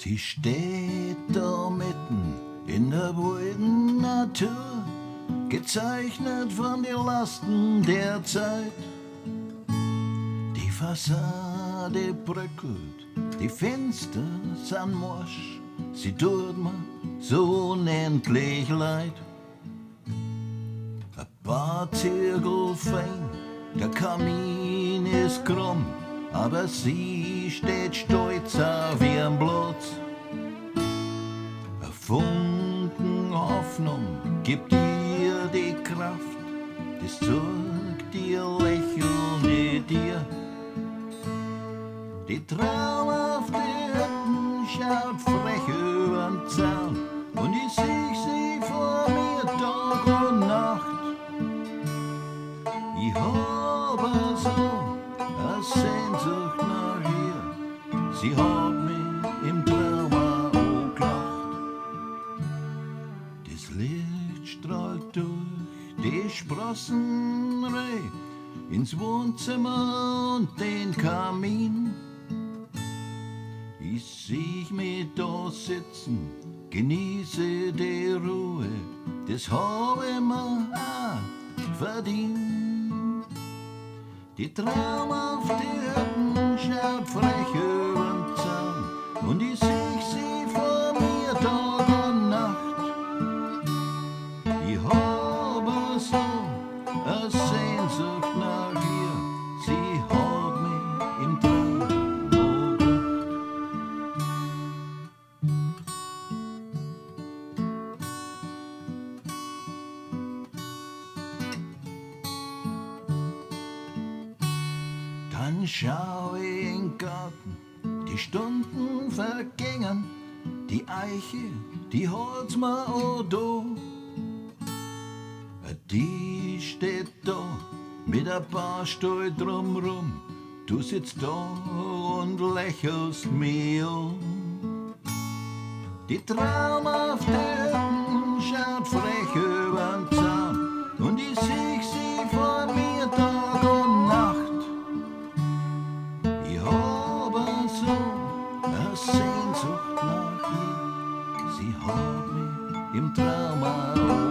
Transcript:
Sie steht da mitten in der wilden Natur, gezeichnet von den Lasten der Zeit. Die Fassade bröckelt, die Fenster sind morsch, sie tut mir so unendlich leid. Ein paar Zirkel fein, der Kamin ist krumm, aber sie steht stolzer wie ein Platz. Ein Funken Hoffnung gibt ihr die Kraft, das zeigt ihr Lächeln in dir. Die traumhafte Hütten schaut frech übern Zaun und ich seh sie vor mir Tag und Nacht. Ich hab so eine Sehnsucht nach ihr, sie hat mich im Traum angelacht. Das Licht strahlt durch die Sprossenreihe ins Wohnzimmer und den Kamin. Ich seh mich da sitzen, genieße die Ruhe, das hab ich mir auch verdient. Die traumhafte Hütten schaut frech übern Zaun und ich seh sie vor mir Tag und Nacht. Ich hab so eine Sehnsucht nach ihr, sie hat mich im Traum angelacht. Dann schau ich in den Garten, die Stunden vergängen, die Eiche, die holt's mir auch da. Die steht da mit ein paar Stuhl drumrum, du sitzt da und lächelst mich an. Die traumhafte Hütten schaut frech übern Zaun und ich seh sie vor mir Tag und Nacht. Ich hab so eine Sehnsucht nach ihr, sie hat mich im Traum angelacht.